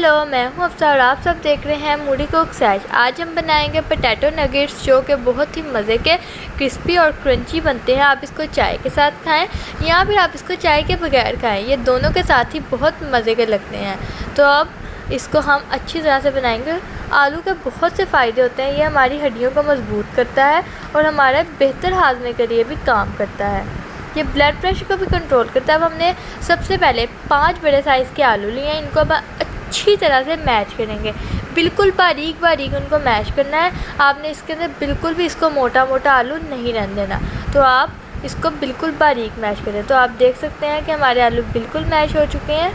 Hello, मैं हूं अफ़सा और आप सब देख रहे हैं मूडी कुक्स। आज हम बनाएंगे पोटैटो नगेट्स जो कि बहुत ही मज़े के क्रिस्पी और क्रंची बनते हैं। आप इसको चाय के साथ खाएं या फिर आप इसको चाय के बगैर खाएं, ये दोनों के साथ ही बहुत मज़े के लगते हैं। तो अब इसको हम अच्छी तरह से बनाएंगे। आलू के बहुत से फ़ायदे होते हैं, ये हमारी हड्डियों को मजबूत करता है और हमारे बेहतर हाजमे के लिए भी काम करता है। ये ब्लड प्रेशर को भी कंट्रोल करता है। अब हमने सबसे पहले 5 बड़े साइज़ के आलू लिए हैं, इनको अब अच्छी तरह से मैश करेंगे। बिल्कुल बारीक बारीक उनको मैश करना है। आपने इसके अंदर बिल्कुल भी इसको मोटा मोटा आलू नहीं रहने देना, तो आप इसको बिल्कुल बारीक मैश करें। तो आप देख सकते हैं कि हमारे आलू बिल्कुल मैश हो चुके हैं।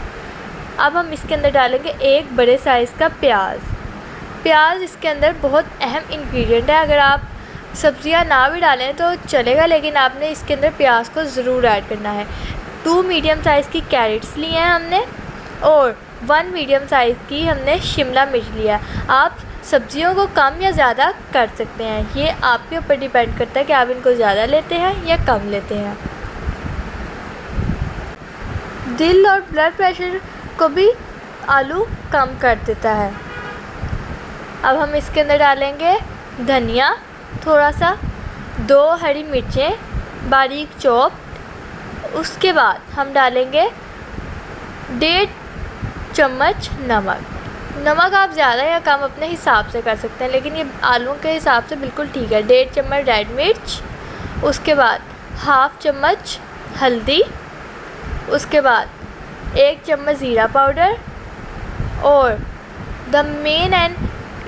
अब हम इसके अंदर डालेंगे 1 बड़े साइज़ का प्याज इसके अंदर बहुत अहम इंग्रेडिएंट है। अगर आप सब्ज़ियां ना भी डालें तो चलेगा, लेकिन आपने इसके अंदर प्याज को ज़रूर ऐड करना है। 2 मीडियम साइज़ की कैरेट्स लिए हैं हमने और 1 मीडियम साइज़ की हमने शिमला मिर्च लिया। आप सब्जियों को कम या ज़्यादा कर सकते हैं, ये आपके ऊपर डिपेंड करता है कि आप इनको ज़्यादा लेते हैं या कम लेते हैं। दिल और ब्लड प्रेशर को भी आलू कम कर देता है। अब हम इसके अंदर डालेंगे धनिया थोड़ा सा, 2 हरी मिर्चें बारीक चॉप्ड। उसके बाद हम डालेंगे 1.5 चम्मच नमक आप ज़्यादा या कम अपने हिसाब से कर सकते हैं, लेकिन ये आलू के हिसाब से बिल्कुल ठीक है। 1.5 चम्मच रेड मिर्च, उसके बाद 1/2 चम्मच हल्दी, उसके बाद 1 चम्मच ज़ीरा पाउडर और the main and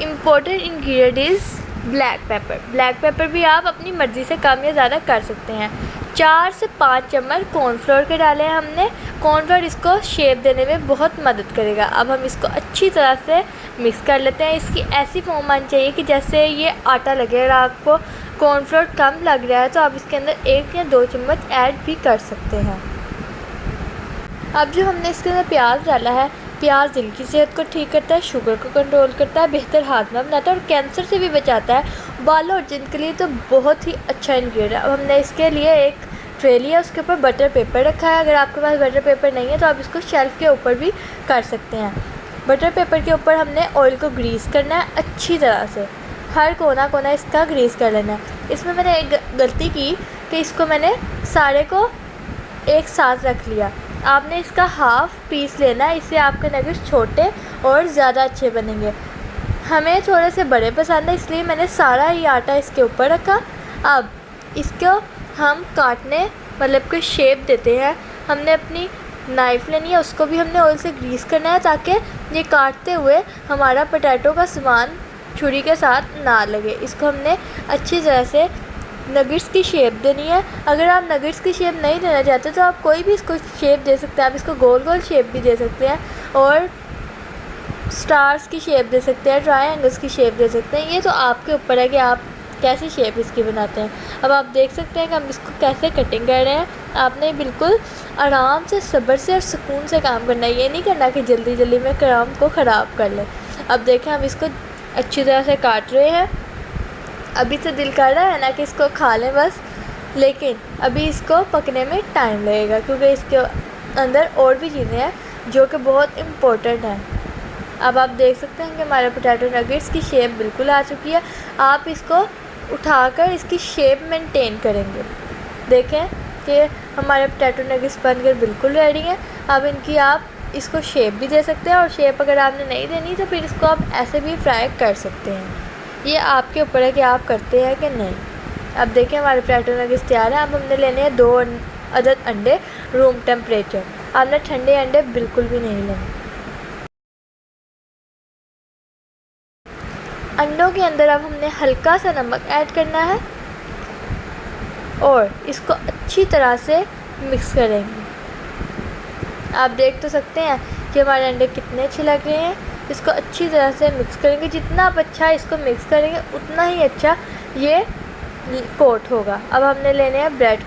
important ingredient is black pepper भी आप अपनी मर्ज़ी से कम या ज़्यादा कर सकते हैं। 4 से 5 चम्मच कॉर्नफ्लोर के डाले हैं हमने। कॉर्नफ्लोर इसको शेप देने में बहुत मदद करेगा। अब हम इसको अच्छी तरह से मिक्स कर लेते हैं। इसकी ऐसी फॉर्म आनी चाहिए कि जैसे ये आटा लगे। अगर आपको कॉर्नफ्लोर कम लग रहा है तो आप इसके अंदर 1 या 2 चम्मच ऐड भी कर सकते हैं। अब जो हमने इसके अंदर प्याज डाला है, प्याज दिल की सेहत को ठीक करता है, शुगर को कंट्रोल करता है, बेहतर हाजमा बनाता है और कैंसर से भी बचाता है। बालों और जिल्द के लिए तो बहुत ही अच्छा इंग्रेडिएंट है। अब हमने इसके लिए एक ट्रे लिया, उसके ऊपर बटर पेपर रखा है। अगर आपके पास बटर पेपर नहीं है तो आप इसको शेल्फ़ के ऊपर भी कर सकते हैं। बटर पेपर के ऊपर हमने ऑयल को ग्रीस करना है अच्छी तरह से, हर कोना कोना इसका ग्रीस कर लेना है। इसमें मैंने एक गलती की कि इसको मैंने सारे को एक साथ रख लिया। आपने इसका हाफ़ पीस लेना है, इससे आपके नगेट्स छोटे और ज़्यादा अच्छे बनेंगे। हमें थोड़े से बड़े पसंद है, इसलिए मैंने सारा ही आटा इसके ऊपर रखा। अब इसको हम काटने मतलब कि शेप देते हैं। हमने अपनी नाइफ़ लेनी है, उसको भी हमने ऑयल से ग्रीस करना है ताकि ये काटते हुए हमारा पोटैटो का सामान छुरी के साथ ना लगे। इसको हमने अच्छी तरह से नगेट्स की शेप देनी है। अगर आप नगेट्स की शेप नहीं देना चाहते तो आप कोई भी इसको शेप दे सकते हैं। आप इसको गोल गोल शेप भी दे सकते हैं और स्टार्स की शेप दे सकते हैं, ट्रायंगल्स की शेप दे सकते हैं। ये तो आपके ऊपर है कि आप कैसी शेप इसकी बनाते हैं। अब आप देख सकते हैं कि हम इसको कैसे कटिंग कर रहे हैं। आपने बिल्कुल आराम से, सब्र से और सुकून से काम करना है। ये नहीं करना कि जल्दी जल्दी में काम को ख़राब कर लें। अब देखें हम इसको अच्छी तरह से काट रहे हैं। अभी तो दिल कर रहा है ना कि इसको खा लें बस, लेकिन अभी इसको पकने में टाइम लगेगा क्योंकि इसके अंदर और भी चीज़ें हैं जो कि बहुत इम्पोर्टेंट हैं। अब आप देख सकते हैं कि हमारे पोटैटो नगेट्स की शेप बिल्कुल आ चुकी है। आप इसको उठाकर इसकी शेप मेंटेन करेंगे। देखें कि हमारे पोटैटो नगेट्स बनकर बिल्कुल रेडी हैं। अब इनकी आप इसको शेप भी दे सकते हैं और शेप अगर आपने नहीं देनी तो फिर इसको आप ऐसे भी फ्राई कर सकते हैं। ये आपके ऊपर है कि आप करते हैं कि नहीं। अब देखें हमारे पोटैटो नगेट्स तैयार हैं। अब हमने लेने हैं 2 अदद अंडे रूम टेम्परेचर। आपने ठंडे अंडे बिल्कुल भी नहीं लेने। अंडों के अंदर अब हमने हल्का सा नमक ऐड करना है और इसको अच्छी तरह से मिक्स करेंगे। आप देख तो सकते हैं कि हमारे अंडे कितने अच्छे लग रहे हैं। इसको अच्छी तरह से मिक्स करेंगे। जितना आप अच्छा इसको मिक्स करेंगे उतना ही अच्छा ये कोट होगा। अब हमने लेने हैं ब्रेड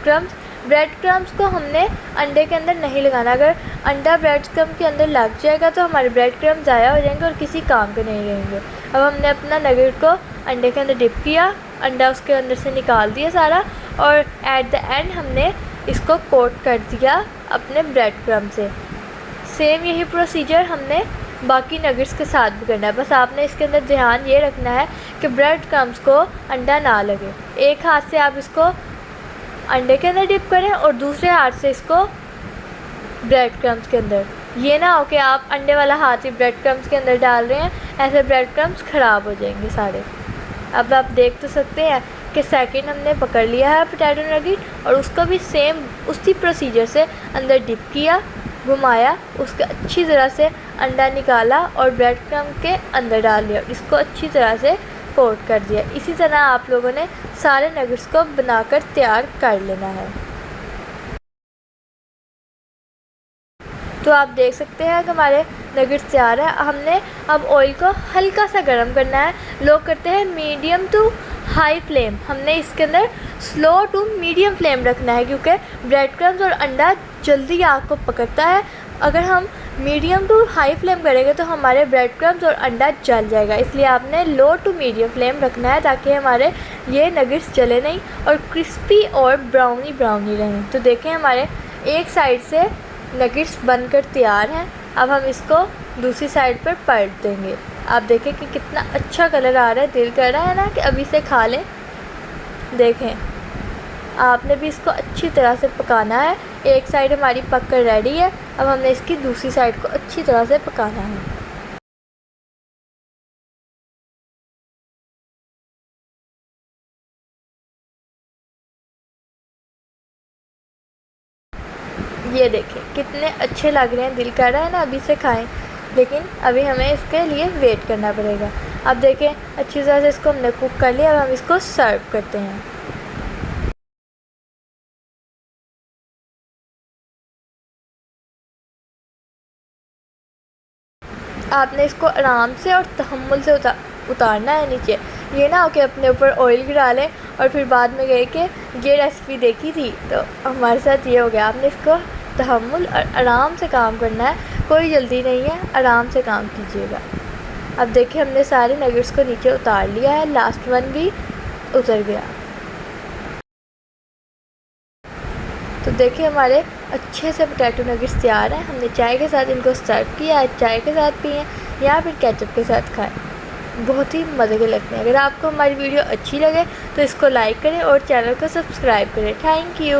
क्रम्स को हमने अंडे के अंदर नहीं लगाना। अगर अंडा ब्रेड क्रम्स के अंदर लग जाएगा तो हमारे ब्रेड क्रम्स ज़ाया हो जाएंगे और किसी काम के नहीं रहेंगे। अब हमने अपना नगेट को अंडे के अंदर डिप किया, अंडा उसके अंदर से निकाल दिया सारा और एट द एंड हमने इसको कोट कर दिया अपने ब्रेड क्रम्ब से। सेम यही प्रोसीजर हमने बाकी नगेट्स के साथ भी करना है। बस आपने इसके अंदर ध्यान ये रखना है कि ब्रेड क्रम्स को अंडा ना लगे। एक हाथ से आप इसको अंडे के अंदर डिप करें और दूसरे हाथ से इसको ब्रेड क्रम्स के अंदर। ये ना हो कि आप अंडे वाला हाथ ही ब्रेड क्रम्स के अंदर डाल रहे हैं, ऐसे ब्रेड क्रम्स ख़राब हो जाएंगे सारे। अब आप देख तो सकते हैं कि सेकंड हमने पकड़ लिया है पोटैटो नगेट और उसको भी सेम उसी प्रोसीजर से अंदर डिप किया, घुमाया, उसके अच्छी तरह से अंडा निकाला और ब्रेड क्रम्ब के अंदर डाल दिया, इसको अच्छी तरह से कोट कर दिया। इसी तरह आप लोगों ने सारे नगेट्स को बनाकर तैयार कर लेना है। तो आप देख सकते हैं कि हमारे नगेट्स तैयार है। हमने अब ऑयल को हल्का सा गर्म करना है। लोग करते हैं मीडियम टू हाई फ्लेम, हमने इसके अंदर स्लो टू मीडियम फ्लेम रखना है क्योंकि ब्रेड क्रम्स और अंडा जल्दी आग को पकड़ता है। अगर हम मीडियम टू हाई फ्लेम करेंगे तो हमारे ब्रेड क्रम्स और अंडा जल जाएगा, इसलिए आपने लो टू मीडियम फ्लेम रखना है ताकि हमारे ये नगेट्स जले नहीं और क्रिस्पी और ब्राउनी ब्राउनी रहें। तो देखें हमारे एक साइड से नगेट्स बनकर तैयार हैं। अब हम इसको दूसरी साइड पर पलट देंगे। आप देखें कि कितना अच्छा कलर आ रहा है, दिल कर रहा है ना कि अभी से खा लें। देखें आपने भी इसको अच्छी तरह से पकाना है। एक साइड हमारी पक कर रेडी है, अब हमने इसकी दूसरी साइड को अच्छी तरह से पकाना है। ये देखें कितने अच्छे लग रहे हैं, दिल कर रहा है ना अभी से खाएं, लेकिन अभी हमें इसके लिए वेट करना पड़ेगा। अब देखें अच्छी तरह से इसको हमने कुक कर लिया, अब हम इसको सर्व करते हैं। आपने इसको आराम से और तहम्मुल से उतारना है नीचे। ये ना हो कि अपने ऊपर ऑयल गिरा लें और फिर बाद में गए कि ये रेसिपी देखी थी तो हमारे साथ ये हो गया। आपने इसको तहम्मुल और आराम से काम करना है, कोई जल्दी नहीं है, आराम से काम कीजिएगा। अब देखिए हमने सारे नगेट्स को नीचे उतार लिया है, लास्ट वन भी उतर गया। तो देखिए हमारे अच्छे से पोटैटो नगेट्स तैयार हैं। हमने चाय के साथ इनको सर्व किया है, चाय के साथ पिए या फिर केचप के साथ खाएं, बहुत ही मज़े के लगते हैं। अगर आपको हमारी वीडियो अच्छी लगे तो इसको लाइक करें और चैनल को सब्सक्राइब करें। Thank you.